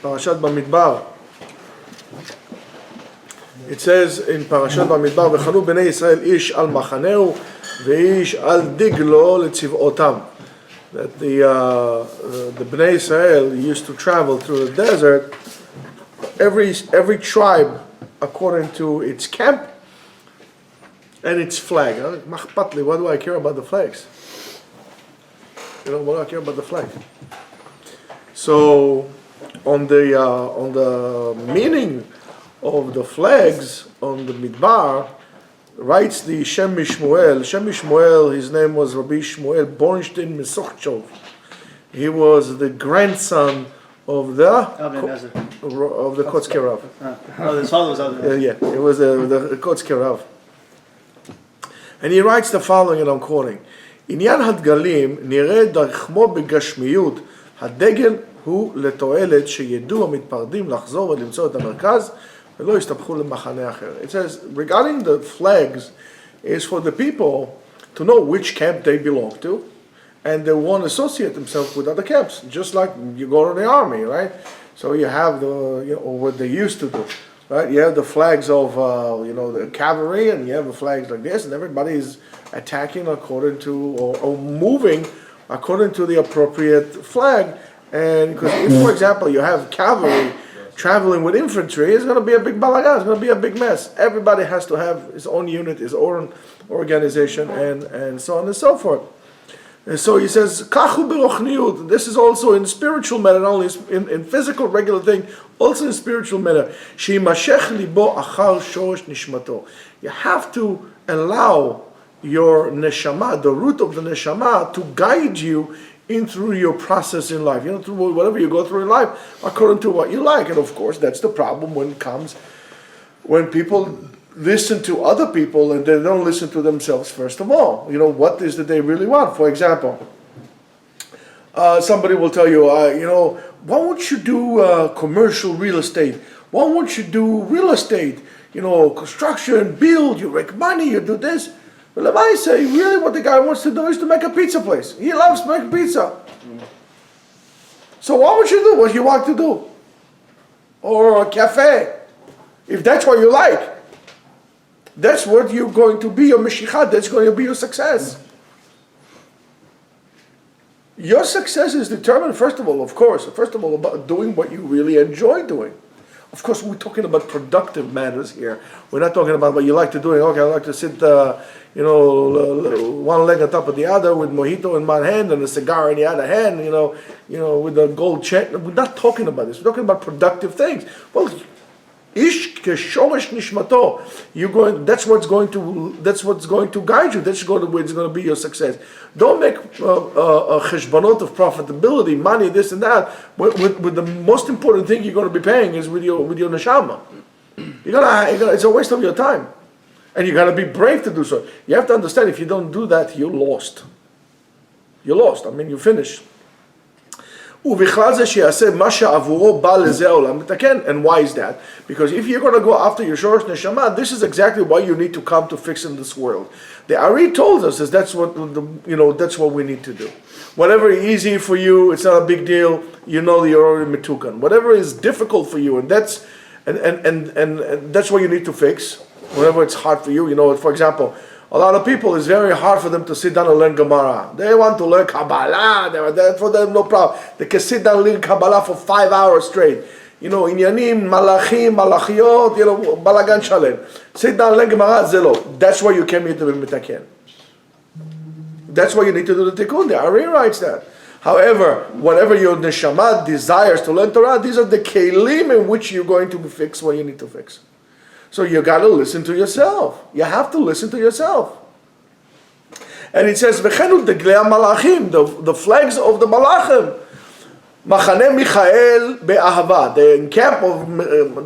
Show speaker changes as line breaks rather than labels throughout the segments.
Pharshat Bamidbar. It says in Pharshat Bamidbar, "V'chanu bnei Yisrael ish al machaneu v'ish al diglo letziv'otam." That the Bnei Israel used to travel through the desert. Every tribe according to its camp and its flag. Machpatli, what do I care about the flags? What do I care about the flag? So, on the meaning of the flags on the Midbar, writes the Shem Mishmuel. Shem Mishmuel, his name was Rabbi Shmuel Bornstein Mesochchov. He was the grandson of the Kotzke Rav.
His father was Avnei.
Yeah, it was the Kotzke Rav. And he writes the following, and I'm quoting: עניין הדגלים נראה דרכמו בגשמיות, הדגל הוא לתועלת שידעו המתפרדים לחזור ולמצוא את המרכז ולא יסתבכו למחנה אחר. It says, regarding the flags, is for the people to know which camp they belong to, and they won't associate themselves with other camps, just like you go to the army, right? So you have what they used to do, right? You have the flags of the cavalry, and you have the flags like this, and everybody is attacking according to or moving according to the appropriate flag. And because if, for example, you have cavalry traveling with infantry, it's going to be a big balagan, it's going to be a big mess. Everybody has to have his own unit, his own organization, and so on and so forth. And so he says, Kachu b'rochniut. This is also in spiritual matter, not only in physical regular thing, also in spiritual matter. Sheimashech libo achar shorosh nishmato. You have to allow your neshama, the root of the neshama, to guide you in through your process in life. Through whatever you go through in life, according to what you like. And of course, that's the problem when people listen to other people and they don't listen to themselves first of all. What is it they really want? For example, somebody will tell you, why won't you do commercial real estate? Why won't you do real estate? Construction, build, you make money, you do this. Well, if I say, really what the guy wants to do is to make a pizza place. He loves to make pizza. So why would you do what you want to do? Or a cafe. If that's what you like, that's what you're going to be, your Mashiach, that's going to be your success. Your success is determined, first of all, about doing what you really enjoy doing. Of course, we're talking about productive matters here. We're not talking about what you like to do. Okay, I like to sit, one leg on top of the other with mojito in one hand and a cigar in the other hand, with a gold chain. We're not talking about this. We're talking about productive things. Well, ish keshorish nishmato. That's what's going to guide you. That's going to be your success. Don't make a cheshbonot of profitability, money, this and that. With the most important thing you're going to be paying is with your neshama. It's a waste of your time, and you got to be brave to do so. You have to understand, if you don't do that, you're lost. You're lost. You're finished. And why is that? Because if you're going to go after your shorosh neshama, this is exactly why you need to come to fix in this world. The Ari told us that's what we need to do. Whatever is easy for you, it's not a big deal. You're already metukan. Whatever is difficult for you, and that's what you need to fix. Whenever it's hard for you, for example, a lot of people, it's very hard for them to sit down and learn Gemara. They want to learn Kabbalah. For them, no problem. They can sit down and learn Kabbalah for 5 hours straight. Inyanim, Malachim, Malachiot, Balagan Shalem. Sit down and learn Gemara, Zelo. That's why you came here to be Mitaken. That's why you need to do the Tikkun. The Ari writes that. However, whatever your neshama desires to learn Torah, these are the kelim in which you're going to fix what you need to fix. So you got to listen to yourself. You have to listen to yourself. And it says, "V'chenu deglei malachim," the flags of the malachim. Machane Michael be'ahava. The camp of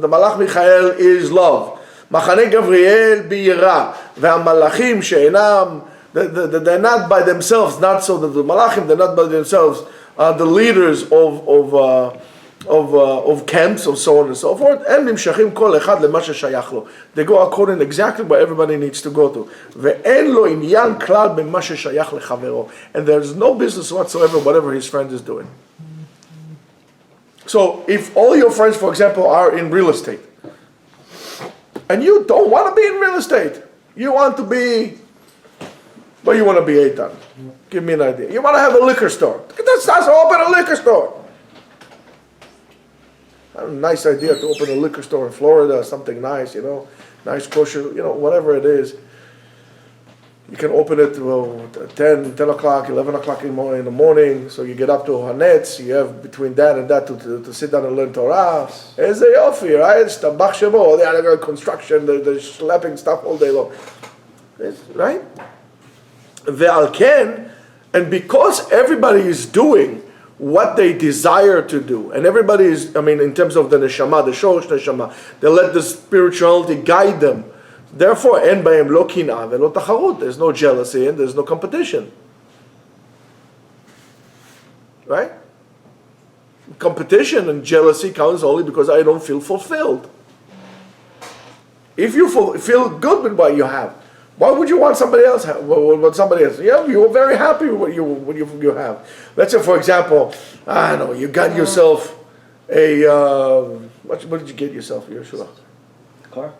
the malach Michael is love. Machane Gabriel be'yira. Ve'amalachim she'enam. They're not by themselves. Not so that the malachim, they're not by themselves. The leaders of camps, and so on and so forth. And nimshachim kol echad lema sheshayach lo. They go according exactly what everybody needs to go to. Ve'en lo inyan klal b'ma sheshayach lechavero. And there's no business whatsoever whatever his friend is doing. So if all your friends, for example, are in real estate, and you don't want to be in real estate, you want to be, what do you want to be, Eitan? Give me an idea. You want to have a liquor store. That's open a liquor store. A nice idea to open a liquor store in Florida, something nice, nice kosher, whatever it is. You can open it 10 o'clock, 11 o'clock in the morning, so you get up to Hanetz, you have between that and that to sit down and learn Torah. Eze yofi, right? It's the Bach Shemo, all the other construction, the schlepping stuff all day long. Right? Ve'al ken, and because everybody is doing what they desire to do, and everybody is, in terms of the neshama, the shoresh neshama, they let the spirituality guide them. Therefore, en b'hem lo kinah ve'lo tacharut. There's no jealousy and there's no competition. Right? Competition and jealousy comes only because I don't feel fulfilled. If you feel good with what you have, why would you want somebody else have? What somebody else? Yeah, you are very happy with what you have. Let's say, for example, I don't know, you got yourself a what did you get yourself, Yeshua?
Car?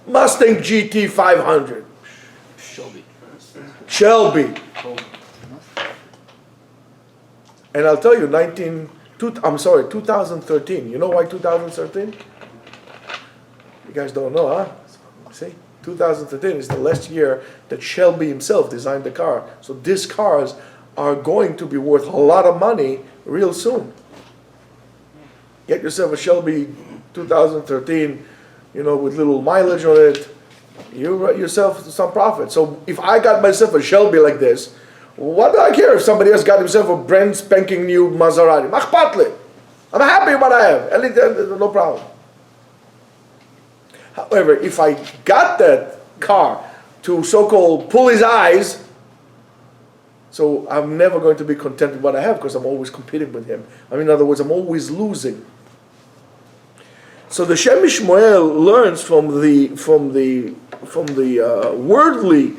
Mustang GT 500. Shelby. And I'll tell you, 2013. You know why 2013? You guys don't know, huh? See? 2013 is the last year that Shelby himself designed the car. So these cars are going to be worth a lot of money real soon. Get yourself a Shelby 2013, with little mileage on it. You write yourself some profit. So if I got myself a Shelby like this, what do I care if somebody else got himself a brand spanking new Maserati? Machpatli. I'm happy with what I have. No problem. However, if I got that car to so-called pull his eyes, so I'm never going to be content with what I have because I'm always competing with him. In other words, I'm always losing. So the Shem Ishmael learns from the worldly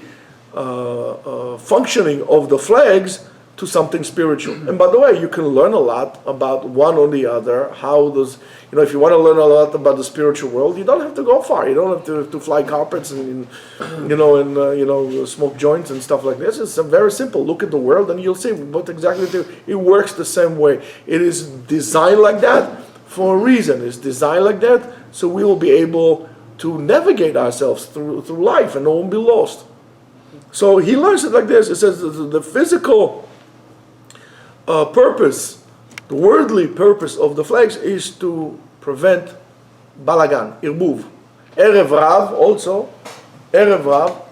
functioning of the flags to something spiritual. And by the way, you can learn a lot about one or the other. How does if you want to learn a lot about the spiritual world, you don't have to go far. You don't have to fly carpets and smoke joints and stuff like this. It's very simple. Look at the world and you'll see what exactly it is. It works the same way. It is designed like that for a reason. It's designed like that so we will be able to navigate ourselves through life and no one be lost. So he learns it like this. It says the physical purpose, the worldly purpose of the flags is to prevent balagan, irbuv. Erev Rav also, Erev Rav,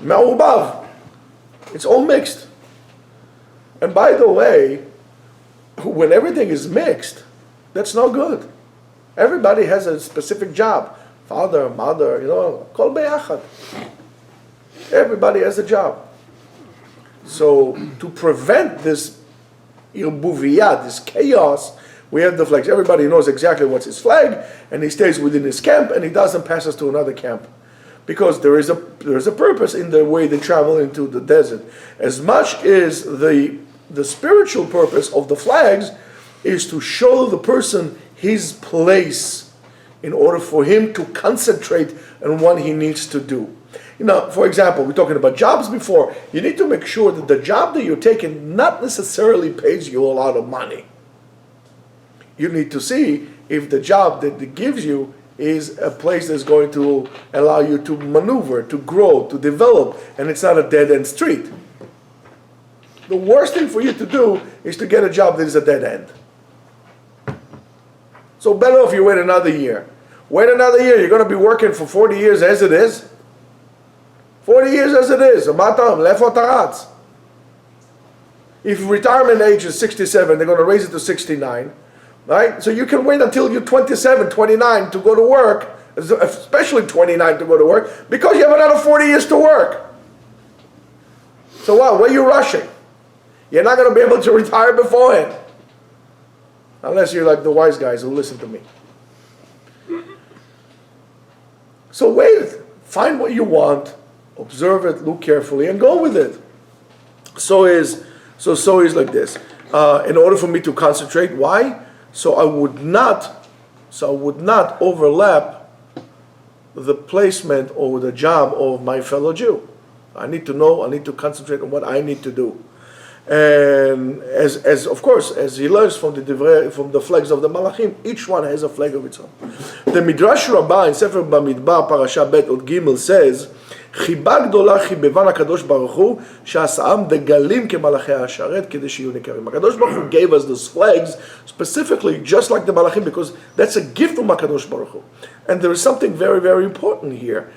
ma'ubav. It's all mixed. And by the way, when everything is mixed, that's no good. Everybody has a specific job. Father, mother, kol be'achad. Everybody has a job. So to prevent this irbuviyah, this chaos, we have the flags. Everybody knows exactly what's his flag, and he stays within his camp, and he doesn't pass us to another camp. Because there is a purpose in the way they travel into the desert. As much as the spiritual purpose of the flags is to show the person his place in order for him to concentrate on what he needs to do. For example, we're talking about jobs before. You need to make sure that the job that you're taking not necessarily pays you a lot of money. You need to see if the job that it gives you is a place that's going to allow you to maneuver, to grow, to develop, and it's not a dead-end street. The worst thing for you to do is to get a job that is a dead end. So better if you wait another year. Wait another year, you're going to be working for 40 years as it is. 40 years as it is. If retirement age is 67, they're going to raise it to 69. Right? So you can wait until you're 27, 29 to go to work, especially 29 to go to work, because you have another 40 years to work. So what? Where are you rushing? You're not going to be able to retire beforehand. Unless you're like the wise guys who listen to me. So wait. Find what you want. Observe it, look carefully, and go with it. So is like this. In order for me to concentrate, why? So I would not overlap the placement or the job of my fellow Jew. I need to know, I need to concentrate on what I need to do. And as of course, as he learns from the flags of the Malachim, each one has a flag of its own. The Midrash Rabbah in Sefer Bamidbar, Parasha Bet Od Gimel says, חיבה גדולה חיבבן הקדוש ברוך הוא שעשאם דגלים כמלאכי השרת כדי שיהיו ניכרים. הקדוש ברוך הוא gave us those flags specifically just like the Malachim because that's a gift from הקדוש ברוך הוא. And there is something very, very important here.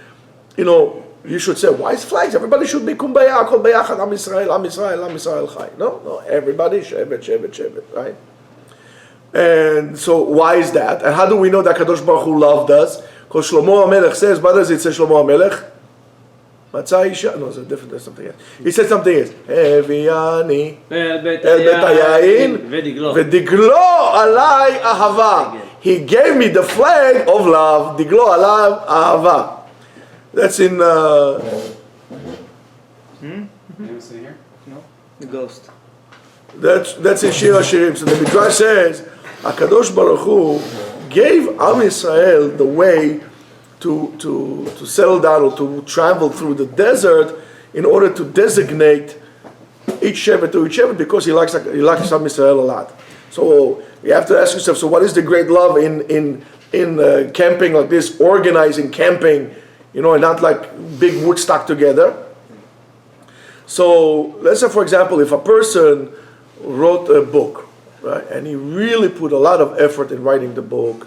You know, you should say, why is flags? Everybody should be kumbaya, kol bayachad, Am Yisrael, Am Yisrael, Am Yisrael chai. No, everybody, shevet, shevet, shevet, right? And so why is that? And how do we know that Kadosh Baruch Hu loved us? Because Shlomo HaMelech says, what does it say, Shlomo HaMelech? Matzah Isha? No, it's a different, there's something else. He said something else. Heviani el bet hayayin v'diglo alai ahava. He gave me the flag of love. Diglo alai ahava. That's in.
See here? No. The ghost.
That's in Shir HaShirim. So the Midrash says, HaKadosh Baruch Hu gave Am Yisrael the way to settle down or to travel through the desert in order to designate each shevet to each shevet because he likes Am Yisrael a lot. So you have to ask yourself, so what is the great love in camping like this, organizing camping, you know, and not like big Woodstock together? So let's say, for example, if a person wrote a book, right, and he really put a lot of effort in writing the book,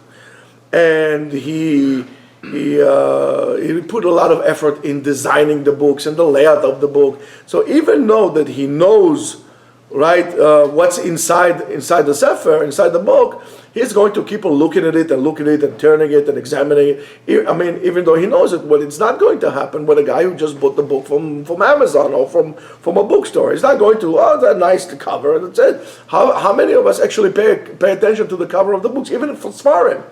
and he put a lot of effort in designing the books and the layout of the book. So even though that he knows, right, what's inside the sefer, inside the book, he's going to keep on looking at it and turning it and examining it. I mean, even though he knows it, but it's not going to happen with a guy who just bought the book from Amazon or from a bookstore. He's not going to, oh, that's nice to cover, and that's it. How many of us actually pay attention to the cover of the books, even for Sfarim?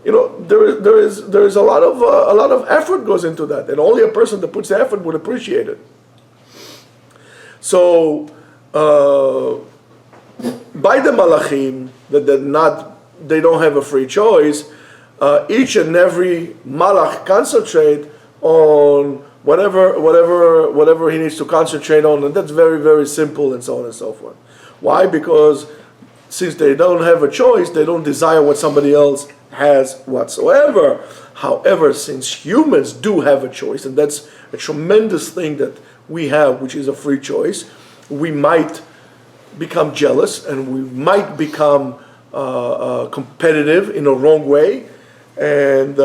You know, there is a lot of effort goes into that, and only a person that puts the effort would appreciate it. So, by the Malachim, they don't have a free choice. Each and every Malach concentrate on whatever he needs to concentrate on, and that's very, very simple, and so on and so forth. Why? Because since they don't have a choice, they don't desire what somebody else has whatsoever. However, since humans do have a choice, and that's a tremendous thing that we have, which is a free choice, we might become jealous and we might become competitive in a wrong way, and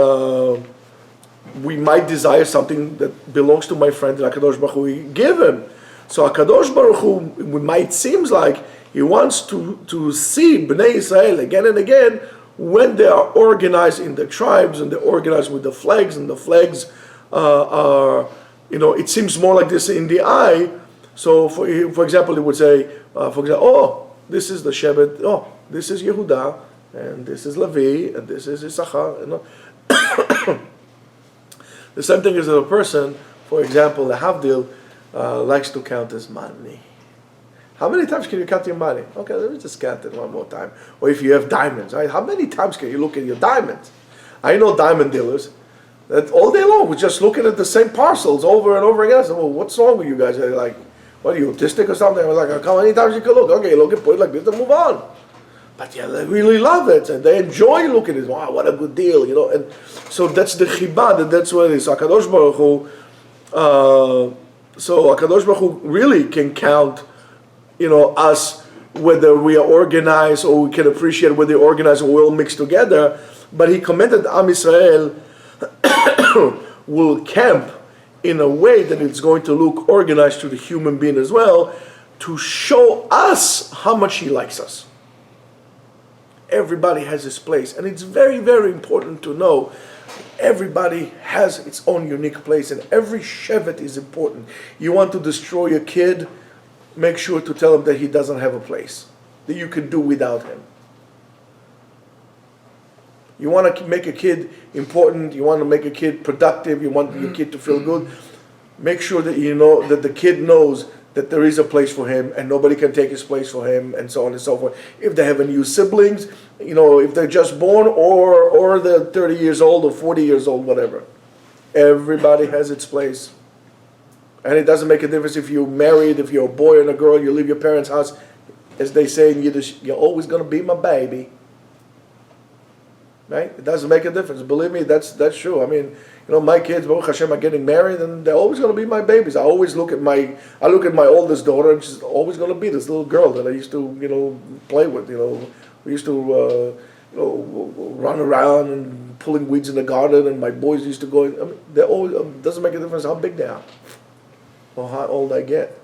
we might desire something that belongs to my friend that HaKadosh Baruch Hu give him. So HaKadosh Baruch Hu, it might seem like he wants to see Bnei Israel again and again when they are organized in the tribes and they're organized with the flags, and the flags are, you know, it seems more like this in the eye. So for example, it would say, oh, this is the Shevet, oh, this is Yehuda, and this is Levi, and this is Issachar. You know? The same thing is that a person, for example, the Havdil, likes to count his money. How many times can you count your money? Okay, let me just count it one more time. Or if you have diamonds, right? How many times can you look at your diamonds? I know diamond dealers that all day long we're just looking at the same parcels over and over again. I said, well, what's wrong with you guys? Are like, what are you, autistic or something? I was like, how many times you can look? Okay, look at put it like this and move on. But yeah, they really love it and they enjoy looking at it. Wow, what a good deal, you know. And so that's the chibah, that's what it is. So HaKadosh Baruch Hu, HaKadosh Baruch Hu really can count, you know, us, whether we are organized or we can appreciate whether they're organized or we're all mixed together. But he commented Am Yisrael will camp in a way that it's going to look organized to the human being as well, to show us how much he likes us. Everybody has his place, and it's very, very important to know everybody has its own unique place, and every shevet is important. You want to destroy a kid, make sure to tell him that he doesn't have a place, that you can do without him. You want to make a kid important, you want to make a kid productive, you want your kid to feel good, make sure that you know that the kid knows that there is a place for him and nobody can take his place for him, and so on and so forth. If they have a new siblings, if they're just born or they're 30 years old or 40 years old, whatever. Everybody has its place. And it doesn't make a difference if you're married, if you're a boy and a girl, you leave your parents' house. As they say in Yiddish, you're always going to be my baby. Right? It doesn't make a difference. Believe me, that's true. I mean, my kids, Baruch Hashem, are getting married, and they're always going to be my babies. I always look at my oldest daughter, and she's always going to be this little girl that I used to, play with. We used to, run around and pulling weeds in the garden, and my boys used to go. I mean, they're always. Doesn't make a difference how big they are or how old I get.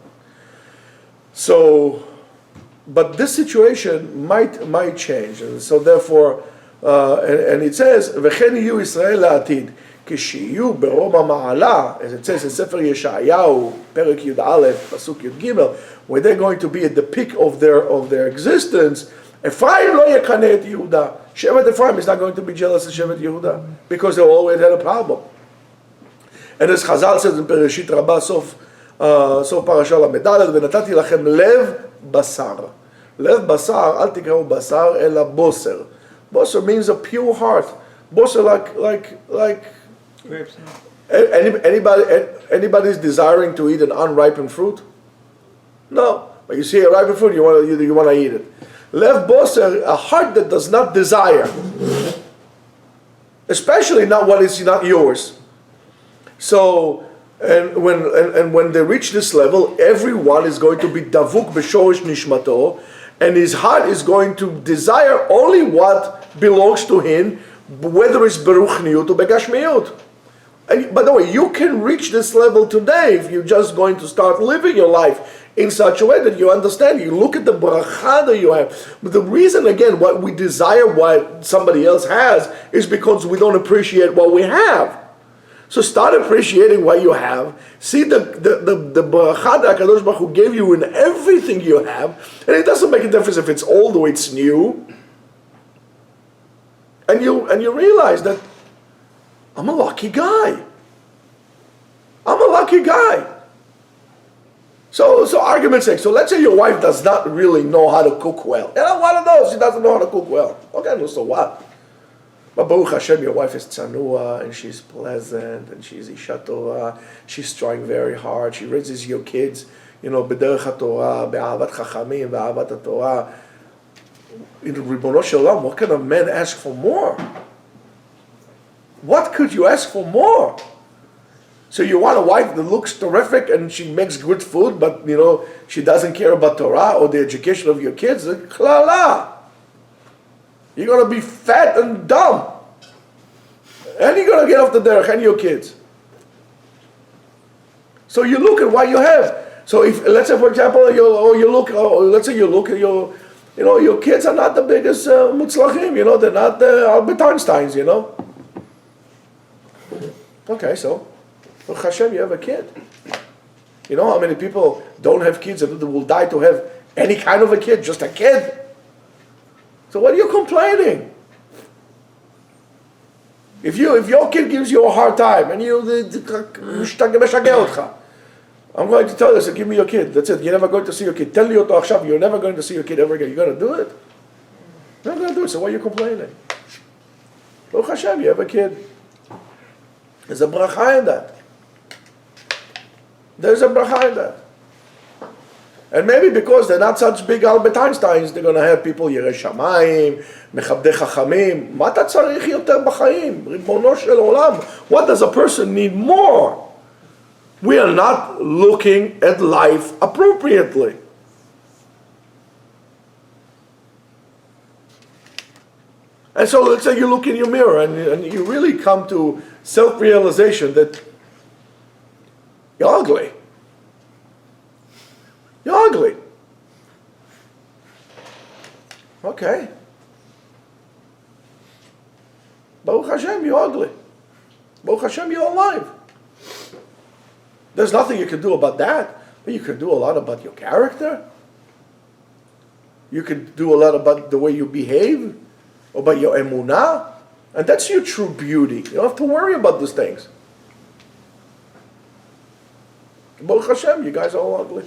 So, but this situation might change, and so therefore, and it says, "V'chen yiyu Yisrael la'atid." כשיהיו ברום המעלה, as it says in ספר ישעיהו, פרק י"א, פסוק י"ג, where they're going to be at the peak of their existence, Ephraim לא יקנא את יהודה. Shevet Ephraim is not going to be jealous of Shevet Yehuda, because they always had a problem. And as Chazal says in Bereshit Rabbah, סוף פרשה ל"ד, ונתתי לכם לב בשר. לב בשר, אל תקראו בשר, אלא בוסר. Bosser means a pure heart. Bosser like
Grapes.
anybody's desiring to eat an unripened fruit? No. But you see a ripened fruit, you want to eat it. Lev Bosser, a heart that does not desire. Especially not what is not yours. So, and when they reach this level, everyone is going to be davuk b'shorish nishmato, and his heart is going to desire only what belongs to him, whether it's beruchniut or begashmiut. And by the way, you can reach this level today if you're just going to start living your life in such a way that you understand. You look at the bracha that you have. But the reason, again, what we desire what somebody else has is because we don't appreciate what we have. So start appreciating what you have. See the bracha that HaKadosh Baruch Hu gave you in everything you have. And it doesn't make a difference if it's old or it's new. And you realize that I'm a lucky guy. I'm a lucky guy. So argument's sake, so let's say your wife does not really know how to cook well. One of those, she doesn't know how to cook well. Okay, so what? But Baruch Hashem, your wife is tzanua, and she's pleasant, and she's isha Torah. She's trying very hard. She raises your kids, b'derech HaTorah, be'ahavat chachamim, be'ahavat HaTorah. In Ribono Shel Olam, what can a man ask for more? What could you ask for more? So you want a wife that looks terrific and she makes good food, but she doesn't care about Torah or the education of your kids? Klala. You're going to be fat and dumb. And you're going to get off the derech and your kids. So you look at what you have. So if, let's say, for example, let's say you look at your kids are not the biggest mutzlachim, they're not the Albert Einsteins, Okay, so, Baruch Hashem, you have a kid. You know how many people don't have kids and will die to have any kind of a kid, just a kid? So what are you complaining? If your kid gives you a hard time and I'm going to tell you, so give me your kid. That's it. You're never going to see your kid. Tell you to Achshav, you're never going to see your kid ever again. You're going to do it? You're not going to do it. So why are you complaining? Baruch Hashem, you have a kid. There's a bracha in that. There's a bracha in that. And maybe because they're not such big Albert Einsteins, they're going to have people יראי שמיים, מכבדי חכמים. מה אתה צריך יותר בחיים? ריבונו של עולם. What does a person need more? We are not looking at life appropriately. And so let's say you look in your mirror and you really come to self-realization that you're ugly. You're ugly. Okay. Baruch Hashem, you're ugly. Baruch Hashem, you're alive. There's nothing you can do about that, but you can do a lot about your character. You can do a lot about the way you behave, about your emunah, and that's your true beauty. You don't have to worry about those things. Baruch Hashem, you guys are all ugly.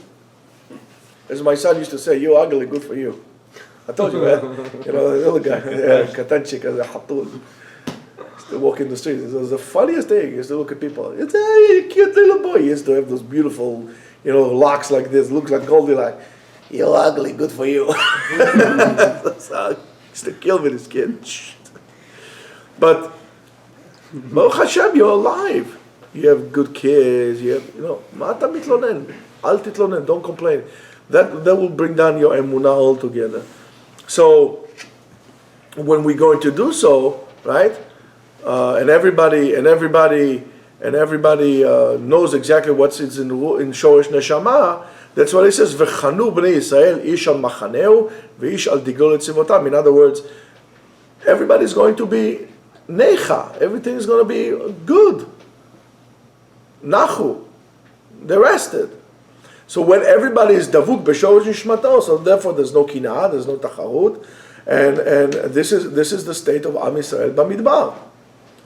as my son used to say, "You ugly, good for you." I told you, man. The little guy, Katanchik, as a hatul. Used to walk in the street. It was the funniest thing. He used to look at people. It's a cute little boy. He used to have those beautiful, locks like this. Looks like Goldilocks. "You're ugly, good for you." That's how he used to kill me, this kid. But Baruch Hashem, you're alive. You have good kids. You have, Mata mitlonen. Al titlonen. Don't complain. That will bring down your emunah altogether. So when we're going to do so, right? And everybody knows exactly what's in Shoresh Neshama. That's what it says. V'chanu bnei Yisrael ish al machaneu v'ish al digol etzivotam. In other words, everybody's going to be necha. Everything is going to be good. Nachu. They're rested. So when everybody is davuk b'shoresh nishmato, so therefore there's no kinah, there's no tacharut, and this is the state of Am Yisrael Bamidbar.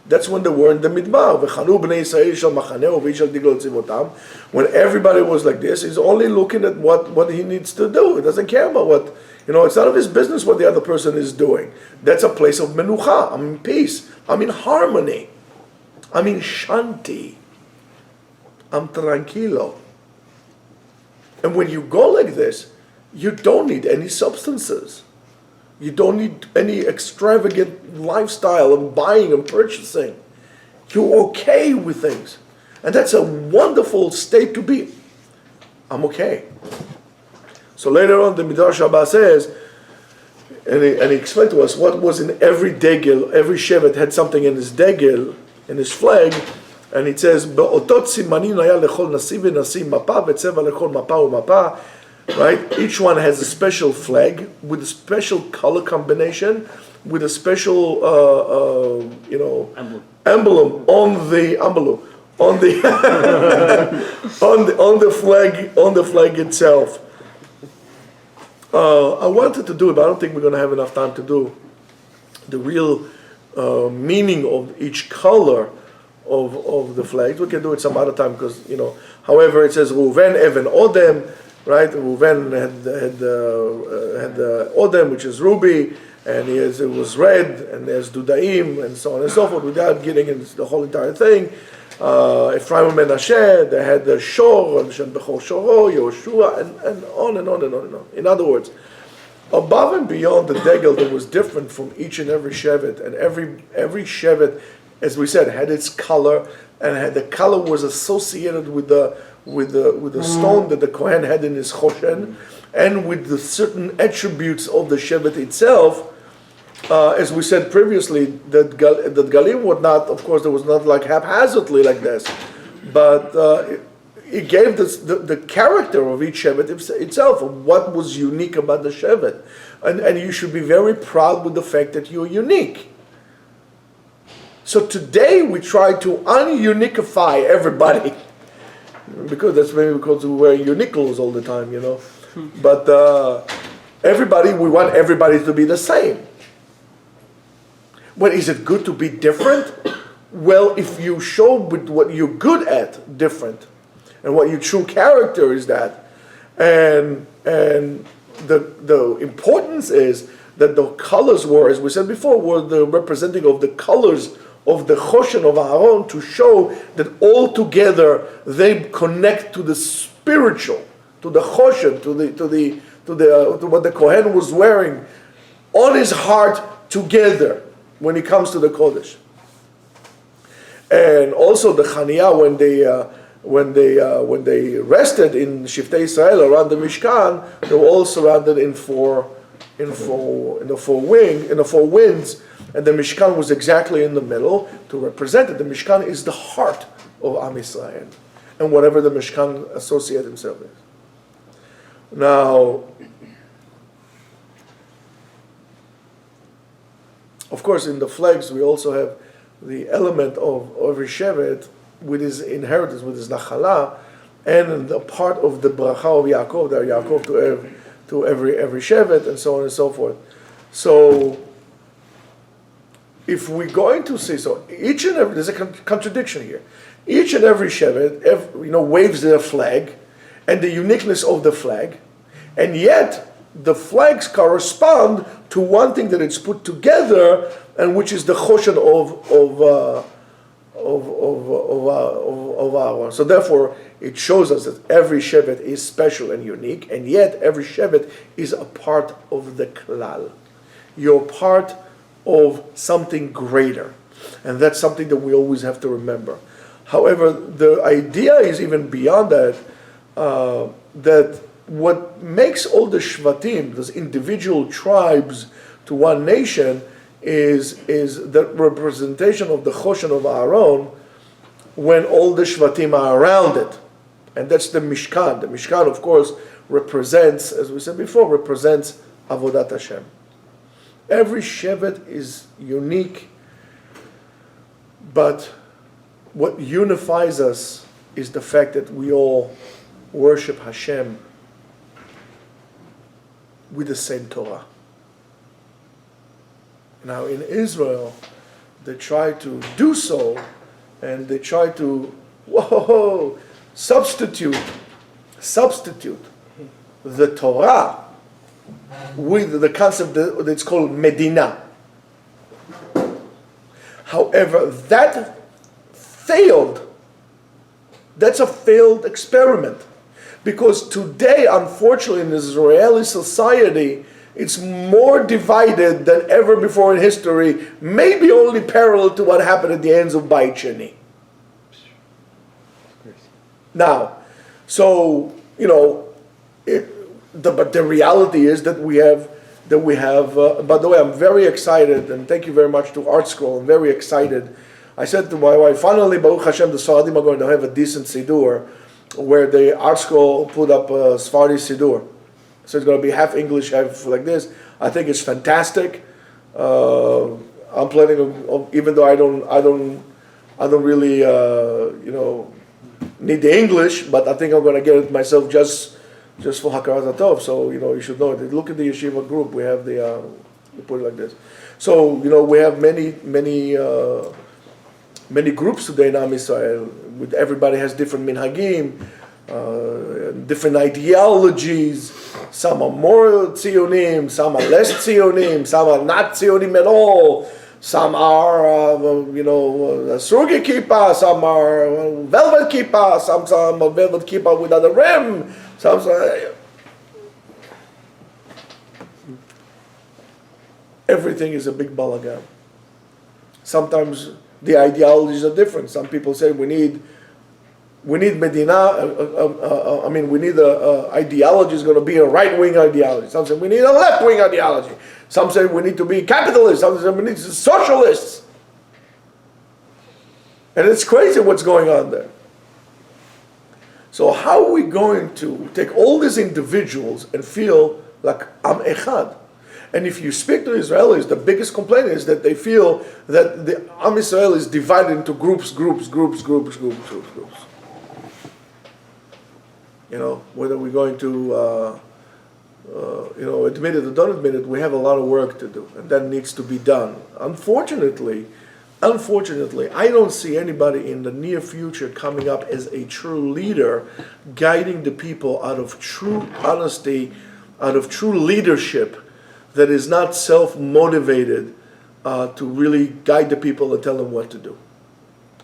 That's when they were in the midbar. V'chanu b'nei Yisrael shel machaneu v'ishal digol tzivotam. When everybody was like this, he's only looking at what he needs to do. He doesn't care about what, it's none of his business what the other person is doing. That's a place of menucha. I'm in peace. I'm in harmony. I'm in shanti. I'm tranquilo. And when you go like this, you don't need any substances. You don't need any extravagant lifestyle of buying and purchasing. You're okay with things. And that's a wonderful state to be. I'm okay. So later on, the Midrash Rabbah says, and he explained to us what was in every degel. Every shevet had something in his degel, in his flag, and it says, "Be'otot simanin haya lechol nasi v'nasi mapa v'tzeva lechol mapa u'mapa." Right? Each one has a special flag with a special color combination, with a special, emblem on the envelope, on the on the flag itself. I wanted to do it, but I don't think we're going to have enough time to do the real meaning of each color of the flags. We can do it some other time because, however, it says Reuven, Even, Odem, right? Reuven had Odem, which is ruby, and it was red, and there's Dudaim, and so on and so forth, without getting into the whole entire thing. Ephraim and Menashe, they had the Shor, and Shem Bechor Shoro, Yehoshua, and on and on and on and on. In other words, above and beyond the degel that was different from each and every shevet, and every shevet, as we said, had its color, and the color was associated with the stone that the Kohen had in his choshen, and with the certain attributes of the shevet itself. As we said previously, that Galim would not, of course, it was not like haphazardly like this, but it gave the character of each shevet itself, of what was unique about the shevet, and you should be very proud with the fact that you're unique. So today we try to ununiquify everybody, because that's maybe because we wear unique clothes all the time, But we want everybody to be the same. Well, is it good to be different? Well, if you show with what you're good at different, and what your true character is that, and the importance is that the colors were, as we said before, were the representing of the colors of the choshen of Aaron, to show that all together they connect to the spiritual, to the choshen, to what the Kohen was wearing on his heart together when it comes to the Kodesh. And also the Chaniyah, when they rested in Shiftei Israel around the Mishkan, they were all surrounded in the four winds, and the Mishkan was exactly in the middle to represent it. The Mishkan is the heart of Am Yisrael, and whatever the Mishkan associate himself with. Now, of course, in the flags we also have the element of every shevet with his inheritance, with his nachala, and the part of the bracha of Yaakov, that Yaakov to every shevet, and so on and so forth. So, if we're going to see, so each and every, there's a contradiction here. Each and every shevet, waves their flag, and the uniqueness of the flag, And yet, the flags correspond to one thing that it's put together, and which is the choshen of Aaron. So therefore, it shows us that every shevet is special and unique, and yet every shevet is a part of the klal. You're part of something greater, and that's something that we always have to remember. However, the idea is even beyond that, that what makes all the shvatim, those individual tribes to one nation, is the representation of the choshen of Aaron when all the shvatim are around it. And that's the Mishkan. The Mishkan, of course, represents, as we said before, represents Avodat Hashem. Every shevet is unique, but what unifies us is the fact that we all worship Hashem with the same Torah. Now in Israel, they try to do so, and they try to, substitute the Torah with the concept that's called Medina. However, that failed. That's a failed experiment. Because today, unfortunately, in Israeli society, it's more divided than ever before in history, maybe only parallel to what happened at the ends of Beit Sheni. Now, so, but the reality is that we have, by the way, I'm very excited, and thank you very much to Art Scroll, I'm very excited. I said to my wife, finally, Baruch Hashem, the Sfaradim are going to have a decent Siddur, where the Art Scroll put up a Sephardi Siddur. So it's going to be half English, half like this. I think it's fantastic. I'm planning on, even though I don't really, need the English, but I think I'm going to get it myself just for Hakarat HaTov. So, you should know it. Look at the Yeshiva group. We have we put it like this. So, we have many groups today in Am Yisrael. Everybody has different minhagim, different ideologies. Some are more tzionim, some are less tzionim, some are not tzionim at all. Some are, surgi kippah, some are velvet kippah, some are velvet kippah without a rim, some are... Everything is a big balagan. Sometimes the ideologies are different. Some people say we need Medina, we need ideology is going to be a right-wing ideology. Some say we need a left-wing ideology. Some say we need to be capitalists. Some say we need socialists. And it's crazy what's going on there. So how are we going to take all these individuals and feel like Am Echad? And if you speak to Israelis, the biggest complaint is that they feel that the Am Yisrael is divided into groups. Whether we're going to, admit it or don't admit it, we have a lot of work to do, and that needs to be done. Unfortunately, I don't see anybody in the near future coming up as a true leader, guiding the people out of true honesty, out of true leadership, that is not self-motivated to really guide the people and tell them what to do.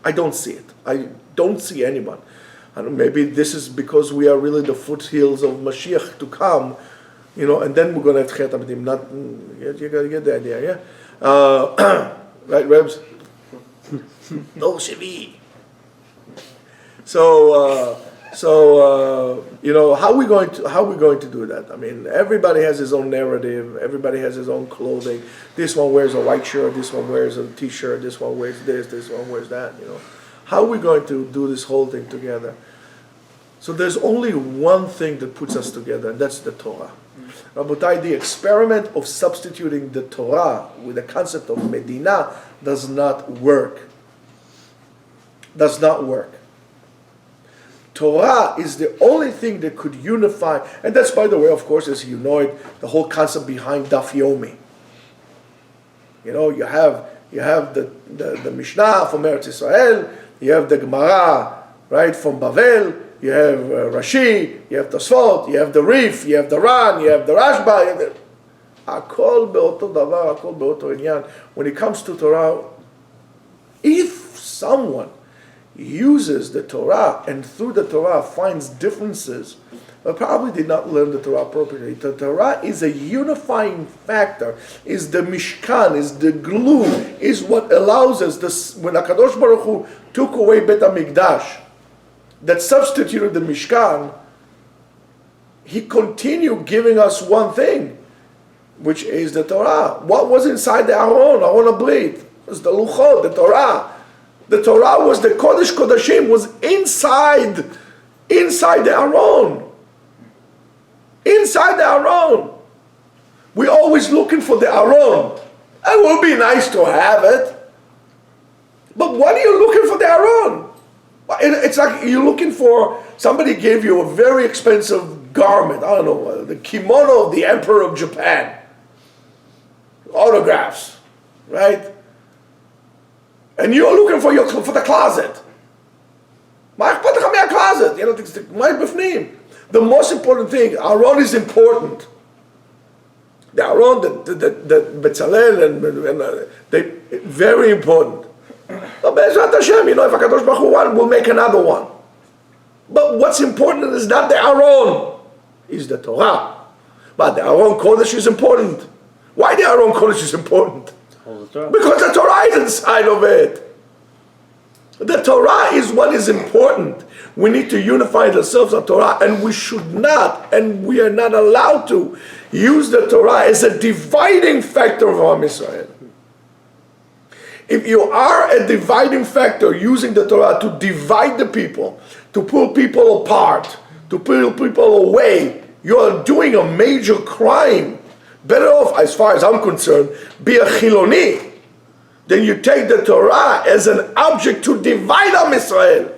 I don't see it. I don't see anyone. Maybe this is because we are really the foothills of Mashiach to come, and then we're going to have Chet HaMedim. Not, you got to get the idea, yeah? Right, Rebs? No, Shevi. So, how are we going to do that? I mean, everybody has his own narrative. Everybody has his own clothing. This one wears a white shirt. This one wears a T-shirt. This one wears this. This one wears that. How are we going to do this whole thing together? So there's only one thing that puts us together, and that's the Torah. Rabotai, the experiment of substituting the Torah with the concept of Medina does not work. Does not work. Torah is the only thing that could unify, and that's, by the way, of course, as you know it, the whole concept behind Daf Yomi. You have the Mishnah from Eretz Israel, you have the Gemara, right, from Bavel, you have Rashi, you have Tosfot, you have the Rif, you have the Ran, you have the Rashba. Akol beoto davar, akol beoto inyan. When it comes to Torah, if someone uses the Torah and through the Torah finds differences, but probably did not learn the Torah appropriately. The Torah is a unifying factor, is the Mishkan, is the glue, is what allows us, this, when HaKadosh Baruch Hu took away Bet HaMikdash, that substituted the Mishkan, He continued giving us one thing, which is the Torah. What was inside the Aron Abrit? It was the Luchot, the Torah. The Torah was the Kodesh Kodashim, was inside the Aron. Inside the Aron. We're always looking for the Aron. It would be nice to have it. But what are you looking for the Aron? It's like you're looking for, somebody gave you a very expensive garment. I don't know, the kimono of the Emperor of Japan. Autographs, right? And you're looking for the closet. Closet. You know, the most important thing, Aron is important. The Aron, the Betzalel, and they very important. But Be'ezrat Hashem, you know, if HaKadosh Baruch Hu wants, we'll make another one. But what's important is not the Aron, is the Torah. But the Aron Kodesh is important. Why the Aron Kodesh is important? Because the Torah is inside of it. The Torah is what is important. We need to unify ourselves on Torah, and we should not, and we are not allowed to, use the Torah as a dividing factor of Am Yisrael. If you are a dividing factor using the Torah to divide the people, to pull people apart, to pull people away, you are doing a major crime. Better off, as far as I'm concerned, be a Chiloni. Then you take the Torah as an object to divide Am Yisrael.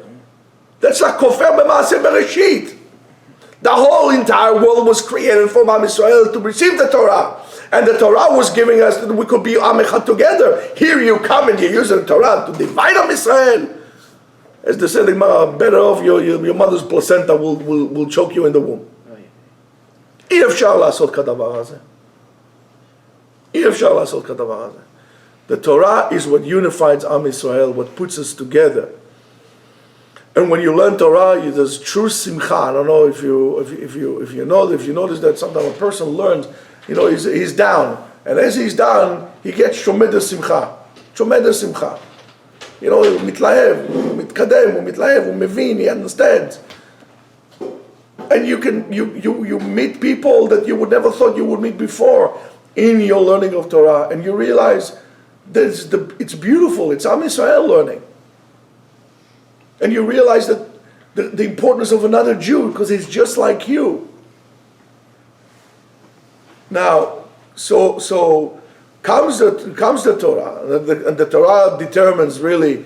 That's like Kofer B'Maaseh Bereshit. The whole entire world was created for Am Yisrael to receive the Torah. And the Torah was giving us that we could be Am Echad together. Here you come and you use the Torah to divide Am Yisrael. As they said, better off your mother's placenta will choke you in the womb. אי אפשר לעשות כדבר הזה. אי אפשר לעשות כדבר הזה. The Torah is what unifies Am Yisrael, what puts us together. And when you learn Torah, there's true simcha. I don't know if you notice that sometimes a person learns, you know, he's down, and as he's down, he gets tremendous simcha, tremendous simcha. You know, הוא מתלהב, הוא מתקדם, הוא מתלהב, הוא מבין, he understands. And you meet people that you would never thought you would meet before in your learning of Torah, and you realize that it's beautiful. It's Am Yisrael learning, and you realize that the importance of another Jew because he's just like you. Now, so comes the Torah, and the Torah determines really,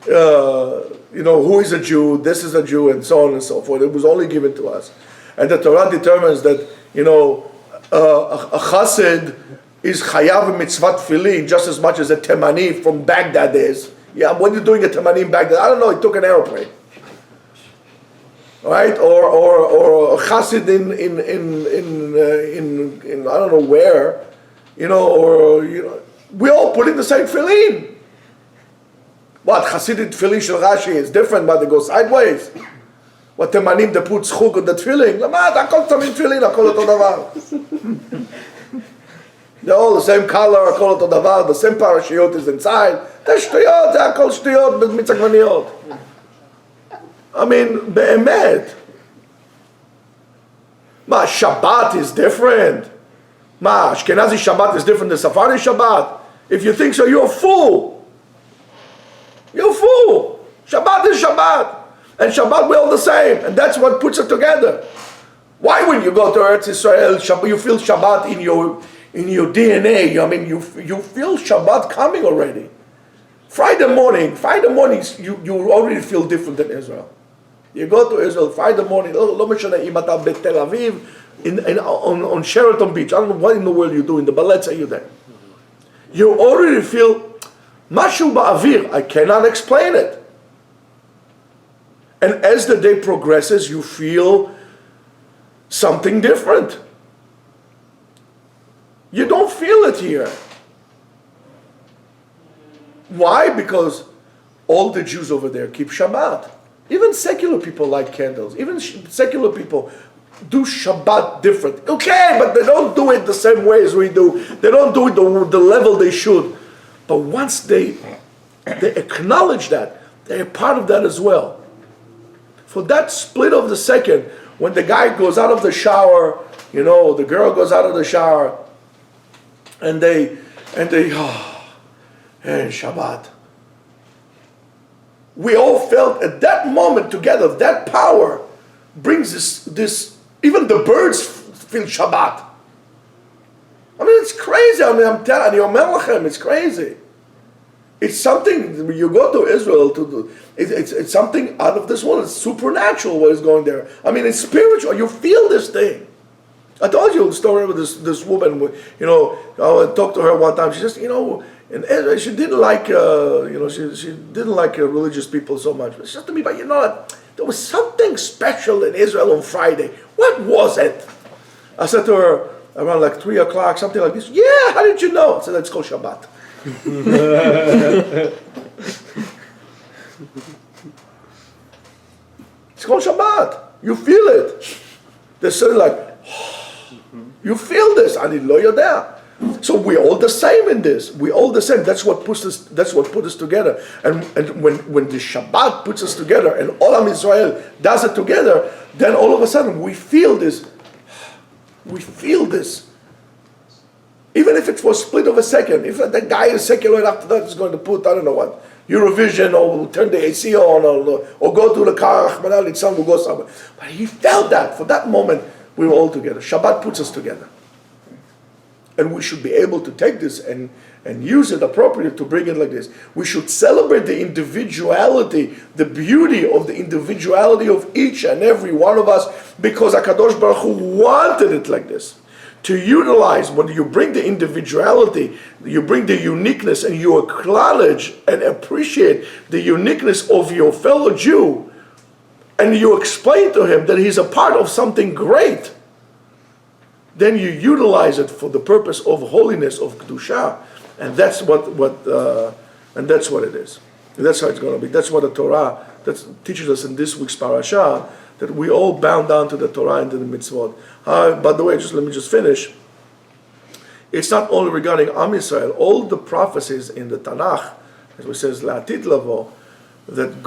who is a Jew, this is a Jew, and so on and so forth. It was only given to us. And the Torah determines that, a chassid is chayav mitzvat tefillin just as much as a temani from Baghdad is. Yeah, when you're doing a temani in Baghdad, I don't know, he took an airplane. Right? Or a chassid in I don't know where, we all put in the same tefillin. What, Hasidic tefillin shel Rashi is different, but they go sideways. What temanim, they put zchuk on the tefillin. Lamad, akol tamim tefillin, akol oto davar. They're all the same color, akol oto davar, the same parashiyot is inside. They're shtuyot, they're akol shtuyot, mitzakvaniyot. I mean, be'emet. Shabbat is different. Ashkenazi Shabbat is different than Sephardi Shabbat. If you think so, you're a fool. You're a fool. Shabbat is Shabbat. And Shabbat we're all the same. And that's what puts it together. Why when you go to Eretz Israel, you feel Shabbat in your DNA. I mean, you feel Shabbat coming already. Friday morning, you already feel different than Israel. You go to Israel Friday morning, לא משנה אם אתה בתל אביב, on Sheraton Beach, I don't know what in the world you do, in the ballets are you there. You already feel משהו באוויר, I cannot explain it. And as the day progresses, you feel something different. You don't feel it here. Why? Because all the Jews over there keep Shabbat. Even secular people light candles. Even secular people do Shabbat different. Okay, but they don't do it the same way as we do. They don't do it the level they should. But once they acknowledge that, they're part of that as well. For that split of the second, when the guy goes out of the shower, the girl goes out of the shower, and and Shabbat. We all felt at that moment together, that power brings this, even the birds feel Shabbat. I mean, it's crazy. I mean, I'm telling you, it's crazy. It's something, you go to Israel to do, it's something out of this world. It's supernatural what is going there. I mean, it's spiritual. You feel this thing. I told you the story with this woman. I talked to her one time. She just, in Israel, she didn't like, she didn't like religious people so much. But she said to me, but there was something special in Israel on Friday. What was it? I said to her around like 3 o'clock, something like this. Yeah, how did you know? I said, it's called Shabbat. It's called Shabbat. You feel it. They're saying like, you feel this. I didn't know you're there. So we're all the same in this. We're all the same. That's what put us together. And when the Shabbat puts us together and Olam Israel does it together, then all of a sudden we feel this. We feel this. Even if it was split of a second, if the guy is secular and after that is going to put, I don't know what, Eurovision or turn the AC on or go to the car, Rahman al will go somewhere. But he felt that. For that moment, we were all together. Shabbat puts us together. And we should be able to take this and use it appropriately to bring it like this. We should celebrate the individuality, the beauty of the individuality of each and every one of us, because HaKadosh Baruch Hu wanted it like this. To utilize, when you bring the individuality, you bring the uniqueness, and you acknowledge and appreciate the uniqueness of your fellow Jew, and you explain to him that he's a part of something great, then you utilize it for the purpose of holiness, of kedusha, and that's what it is. And that's how it's going to be. That's what the Torah teaches us in this week's parasha, that we all bound down to the Torah and to the mitzvot. By the way, let me just finish. It's not only regarding Am Yisrael. All the prophecies in the Tanakh, as we says, La'atid Lavo, that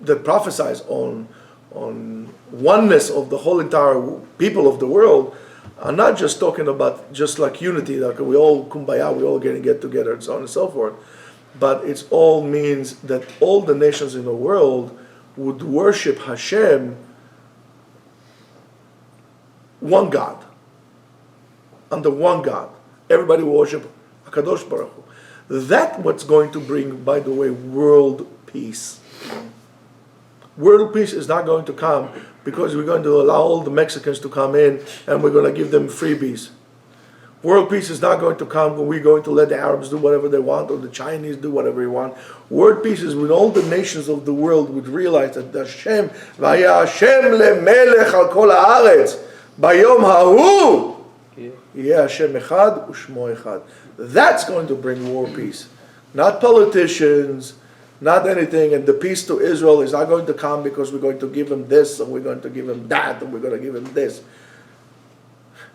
that prophesies on oneness of the whole entire people of the world, are not just talking about just like unity, like we all kumbaya, we all get together and so on and so forth, but it all means that all the nations in the world would worship Hashem, one God, under one God. Everybody will worship HaKadosh Baruch Hu. That's what's going to bring, by the way, world peace. World peace is not going to come because we're going to allow all the Mexicans to come in and we're going to give them freebies. World peace is not going to come when we're going to let the Arabs do whatever they want or the Chinese do whatever they want. World peace is when all the nations of the world would realize that Hashem, Vaya Hashem lemelech al kol haaretz, bayom hahu, yeh Hashem echad u'shmo echad. That's going to bring world peace. Not politicians, not anything, and the peace to Israel is not going to come because we're going to give him this, and we're going to give him that, and we're going to give him this.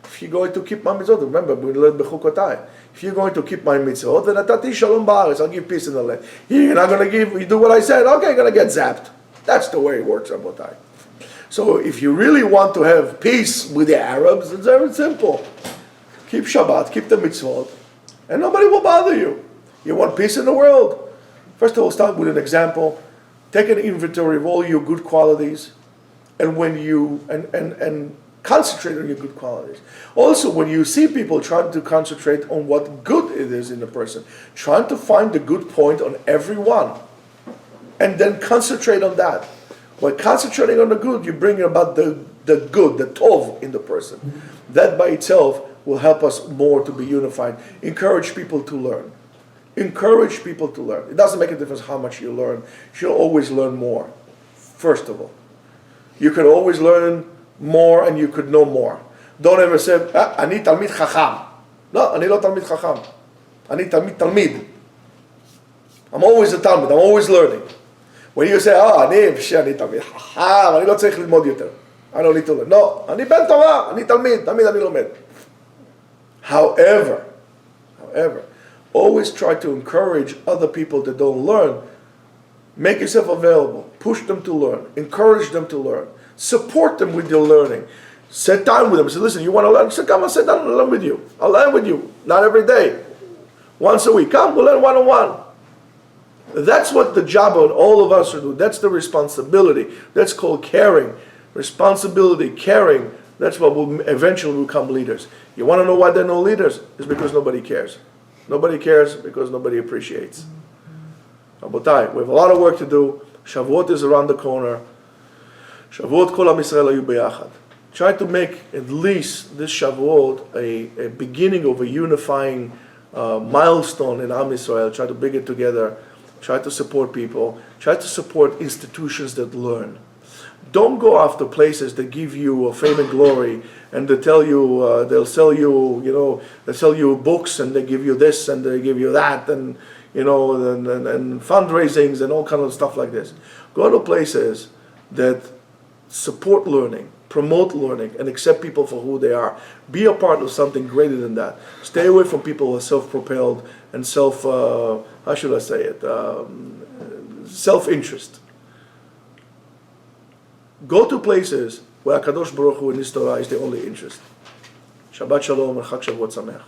If you're going to keep my mitzvot, remember, we learned Bechukotai. If you're going to keep my mitzvot, then atati shalom ba'aretz, I'll give peace in the land. You're not going to you do what I said, okay, you're going to get zapped. That's the way it works, Rabotai. So if you really want to have peace with the Arabs, it's very simple. Keep Shabbat, keep the mitzvot, and nobody will bother you. You want peace in the world? First of all, start with an example. Take an inventory of all your good qualities, and when you and concentrate on your good qualities. Also, when you see people trying to concentrate on what good it is in a person, trying to find the good point on everyone, and then concentrate on that. By concentrating on the good, you bring about the good, the tov in the person. That by itself will help us more to be unified. Encourage people to learn. Encourage people to learn. It doesn't make a difference how much you learn. You'll always learn more, first of all. You could always learn more and you could know more. Don't ever say, אני תלמיד חכם. No, אני לא תלמיד חכם. אני תלמיד. I'm always a talmid, I'm always learning. When you say, אני תלמיד חכם, אני לא צריך ללמוד יותר. I don't need to learn. No, אני בן תורה, אני תלמיד אני לומד. However, always try to encourage other people that don't learn. Make yourself available. Push them to learn. Encourage them to learn. Support them with your learning. Set time with them. Say, listen, you want to learn? Say, come and sit down and learn with you. I'll learn with you. Not every day. Once a week. Come, we'll learn one-on-one. That's what the job of all of us should do. That's the responsibility. That's called caring. Responsibility, caring. That's what will eventually become leaders. You want to know why they're no leaders? It's because nobody cares. Nobody cares because nobody appreciates. Rabotai, we have a lot of work to do. Shavuot is around the corner. Shavuot kol Am Yisrael hayu beyachad. Try to make at least this Shavuot a beginning of a unifying milestone in Am Yisrael. Try to bring it together. Try to support people. Try to support institutions that learn. Don't go after places that give you fame and glory, and they tell you they'll sell you, they sell you books, and they give you this and they give you that, and and fundraisings and all kind of stuff like this. Go to places that support learning, promote learning, and accept people for who they are. Be a part of something greater than that. Stay away from people who are self-propelled and self-interest. Go to places where HaKadosh Baruch Hu in His Torah is the only interest. Shabbat Shalom and Chag Shavuot Sameach.